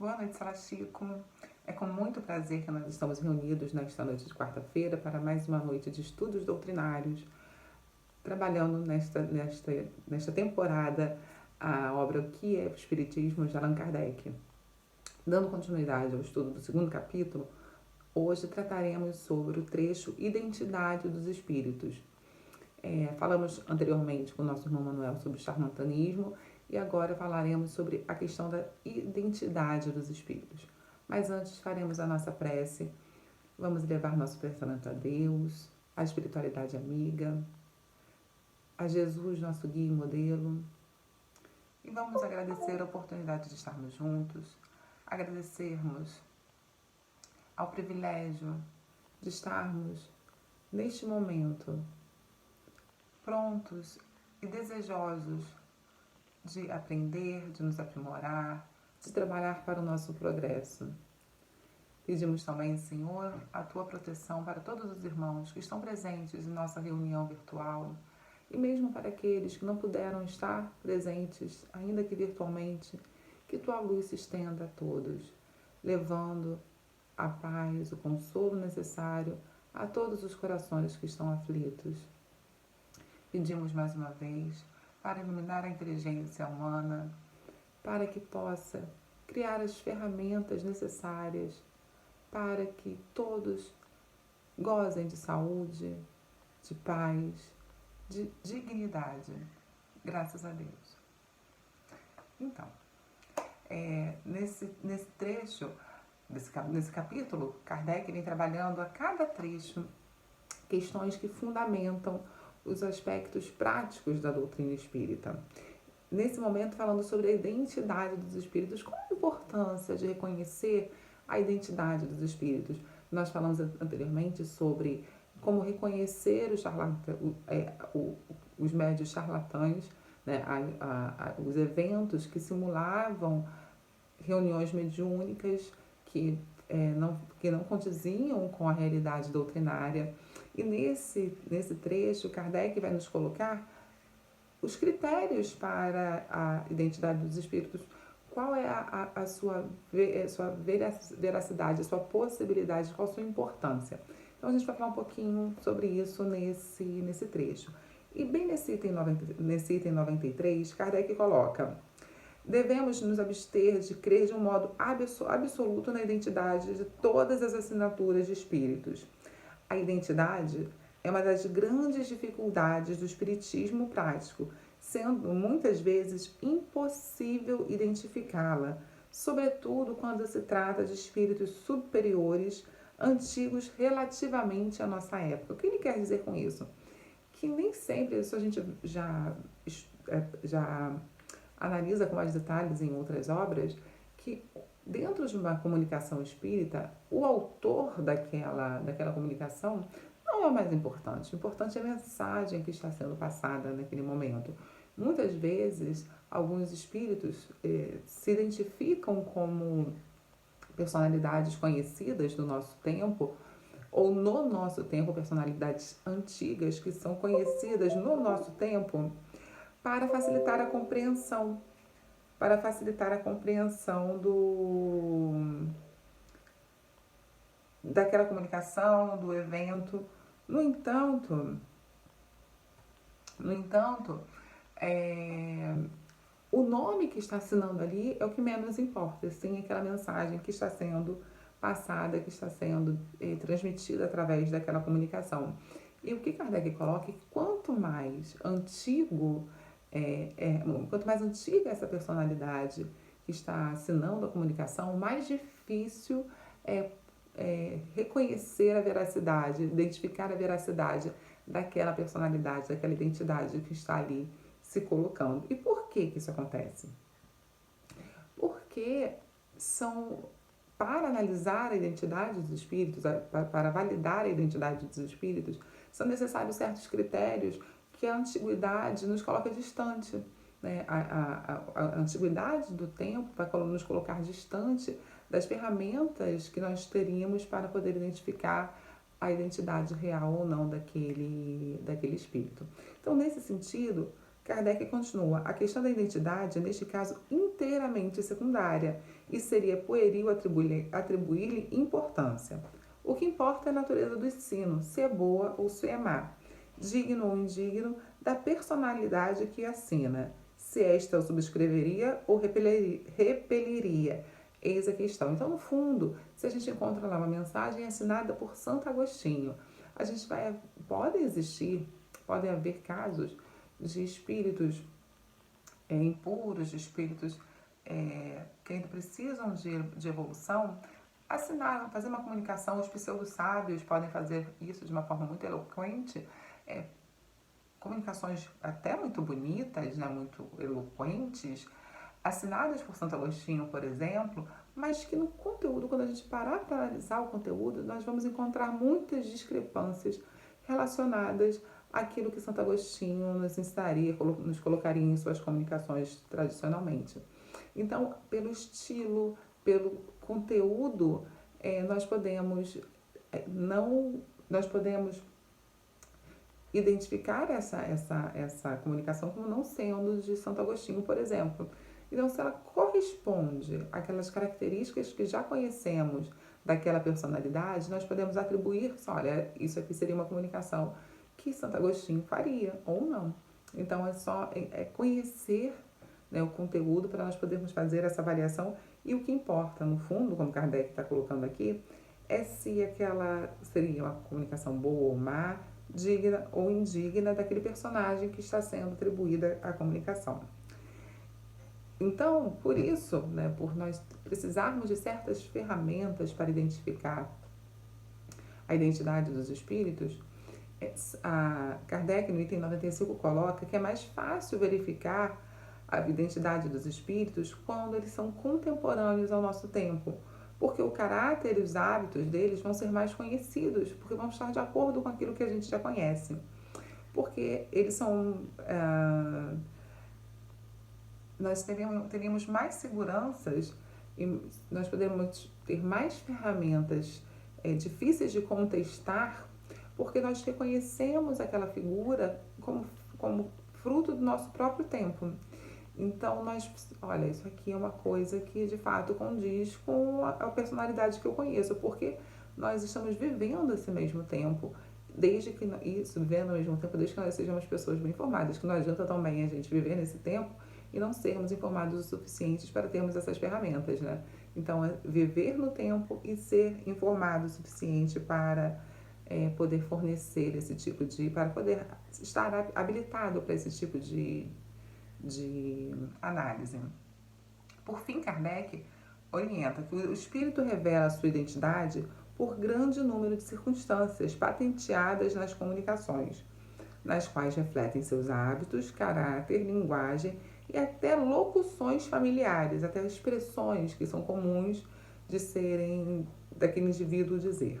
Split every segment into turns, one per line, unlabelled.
Boa noite, Sala Chico. É com muito prazer que nós estamos reunidos nesta noite de quarta-feira para mais uma noite de estudos doutrinários, trabalhando nesta temporada a obra O que é o Espiritismo de Allan Kardec. Dando continuidade ao estudo do segundo capítulo, hoje trataremos sobre o trecho Identidade dos Espíritos. Falamos anteriormente com o nosso irmão Manuel sobre o charlatanismo e agora falaremos sobre a questão da identidade dos espíritos. Mas antes faremos a nossa prece, vamos levar nosso pensamento a Deus, a espiritualidade amiga, a Jesus, nosso guia e modelo, e vamos agradecer a oportunidade de estarmos juntos, agradecermos ao privilégio de estarmos neste momento prontos e desejosos de aprender, de nos aprimorar, de trabalhar para o nosso progresso. Pedimos também, Senhor, a Tua proteção para todos os irmãos que estão presentes em nossa reunião virtual e mesmo para aqueles que não puderam estar presentes, ainda que virtualmente, que Tua luz se estenda a todos, levando a paz, o consolo necessário a todos os corações que estão aflitos. Pedimos mais uma vez para iluminar a inteligência humana, para que possa criar as ferramentas necessárias para que todos gozem de saúde, de paz, de dignidade, graças a Deus. Então, nesse trecho, nesse capítulo, Kardec vem trabalhando a cada trecho questões que fundamentam os aspectos práticos da doutrina espírita. Nesse momento, falando sobre a identidade dos espíritos, qual a importância de reconhecer a identidade dos espíritos? Nós falamos anteriormente sobre como reconhecer os médios charlatães, né? Os eventos que simulavam reuniões mediúnicas que não condiziam com a realidade doutrinária. E nesse trecho, Kardec vai nos colocar os critérios para a identidade dos espíritos. Qual é a sua veracidade, a sua possibilidade, qual a sua importância. Então, a gente vai falar um pouquinho sobre isso nesse trecho. E bem nesse item 93, Kardec coloca: devemos nos abster de crer de um modo absoluto na identidade de todas as assinaturas de espíritos. A identidade é uma das grandes dificuldades do espiritismo prático, sendo muitas vezes impossível identificá-la, sobretudo quando se trata de espíritos superiores, antigos relativamente à nossa época. O que ele quer dizer com isso? Que nem sempre, isso a gente já analisa com mais detalhes em outras obras, que dentro de uma comunicação espírita, o autor daquela comunicação não é o mais importante. O importante é a mensagem que está sendo passada naquele momento. Muitas vezes, alguns espíritos se identificam como personalidades conhecidas do nosso tempo, ou no nosso tempo, personalidades antigas que são conhecidas no nosso tempo, para facilitar a compreensão daquela comunicação, do evento. No entanto, o nome que está assinando ali é o que menos importa, sim, aquela mensagem que está sendo passada, que está sendo transmitida através daquela comunicação. E o que Kardec coloca é que quanto mais antiga essa personalidade que está assinando a comunicação, mais difícil é reconhecer a veracidade, identificar a veracidade daquela personalidade, daquela identidade que está ali se colocando. E por que isso acontece? Porque para analisar a identidade dos espíritos, para validar a identidade dos espíritos, são necessários certos critérios que a antiguidade nos coloca distante. Né? A antiguidade do tempo vai nos colocar distante das ferramentas que nós teríamos para poder identificar a identidade real ou não daquele espírito. Então, nesse sentido, Kardec continua: a questão da identidade é, neste caso, inteiramente secundária e seria pueril atribuir-lhe importância. O que importa é a natureza do ensino, se é boa ou se é má, digno ou indigno da personalidade que assina, se esta o subscreveria ou repeliria. Eis a questão. Então, no fundo, se a gente encontra lá uma mensagem assinada por Santo Agostinho, a gente podem haver casos de espíritos impuros, de espíritos que ainda precisam de evolução, assinar, fazer uma comunicação. Os pseudo-sábios podem fazer isso de uma forma muito eloquente, comunicações até muito bonitas, né, muito eloquentes, assinadas por Santo Agostinho, por exemplo, mas que no conteúdo, quando a gente parar para analisar o conteúdo, nós vamos encontrar muitas discrepâncias relacionadas àquilo que Santo Agostinho nos ensinaria, nos colocaria em suas comunicações tradicionalmente. Então, pelo estilo, pelo conteúdo, nós podemos identificar essa comunicação como não sendo de Santo Agostinho, por exemplo. Então, se ela corresponde àquelas características que já conhecemos daquela personalidade, nós podemos atribuir, olha, isso aqui seria uma comunicação que Santo Agostinho faria, ou não. Então, é só conhecer, né, o conteúdo para nós podermos fazer essa avaliação. E o que importa, no fundo, como Kardec está colocando aqui, é se aquela seria uma comunicação boa ou má, digna ou indigna daquele personagem que está sendo atribuída à comunicação. Então, por isso, né, por nós precisarmos de certas ferramentas para identificar a identidade dos espíritos, a Kardec, no item 95, coloca que é mais fácil verificar a identidade dos espíritos quando eles são contemporâneos ao nosso tempo, porque o caráter e os hábitos deles vão ser mais conhecidos, porque vão estar de acordo com aquilo que a gente já conhece. Porque eles são... nós teríamos mais seguranças e nós podemos ter mais ferramentas difíceis de contestar, porque nós reconhecemos aquela figura como fruto do nosso próprio tempo. Então, olha, isso aqui é uma coisa que de fato condiz com a personalidade que eu conheço, porque nós estamos vivendo esse mesmo tempo, vivendo ao mesmo tempo, desde que nós sejamos pessoas bem informadas, que não adianta também a gente viver nesse tempo e não sermos informados o suficientes para termos essas ferramentas, né? Então, é viver no tempo e ser informado o suficiente para poder fornecer esse tipo para poder estar habilitado para esse tipo de análise. Por fim, Kardec orienta que o espírito revela a sua identidade por grande número de circunstâncias patenteadas nas comunicações, nas quais refletem seus hábitos, caráter, linguagem e até locuções familiares, até expressões que são comuns de serem daquele indivíduo dizer.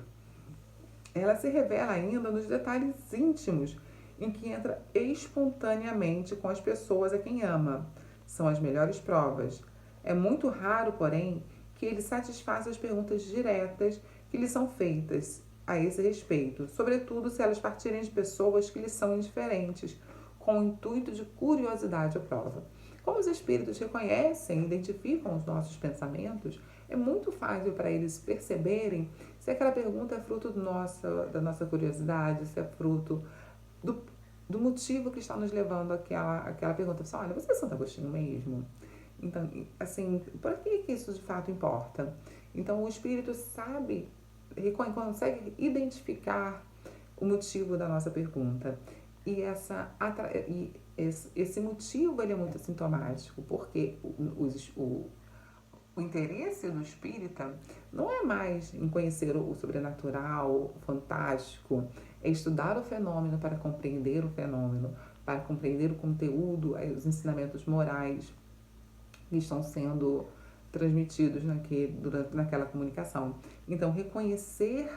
Ela se revela ainda nos detalhes íntimos em que entra espontaneamente com as pessoas a quem ama. São as melhores provas. É muito raro, porém, que ele satisfaça as perguntas diretas que lhe são feitas a esse respeito, sobretudo se elas partirem de pessoas que lhe são indiferentes, com o intuito de curiosidade à prova. Como os espíritos reconhecem e identificam os nossos pensamentos, é muito fácil para eles perceberem se aquela pergunta é fruto da nossa curiosidade, se é fruto do motivo que está nos levando àquela pergunta. Olha, você é Santo Agostinho mesmo? Então, assim, por que isso de fato importa? Então, o espírito consegue identificar o motivo da nossa pergunta. E esse motivo ele é muito sintomático, porque o interesse do espírita não é mais em conhecer o sobrenatural, o fantástico, é estudar o fenômeno para compreender o fenômeno, para compreender o conteúdo, os ensinamentos morais que estão sendo transmitidos naquela comunicação. Então, reconhecer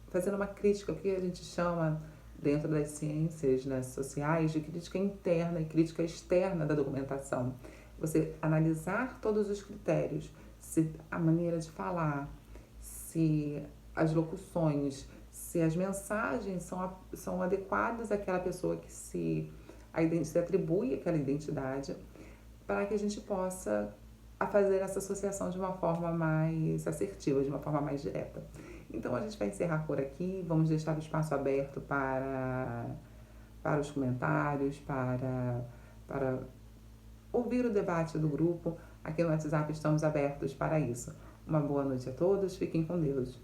fazendo uma crítica, o que a gente chama dentro das ciências, né, sociais, de crítica interna e crítica externa da documentação. Você analisar todos os critérios, se a maneira de falar, se as locuções, se as mensagens são adequadas àquela pessoa que se atribui aquela identidade, para que a gente possa fazer essa associação de uma forma mais assertiva, de uma forma mais direta. Então a gente vai encerrar por aqui, vamos deixar o espaço aberto para os comentários, para ouvir o debate do grupo. Aqui no WhatsApp estamos abertos para isso. Uma boa noite a todos, fiquem com Deus.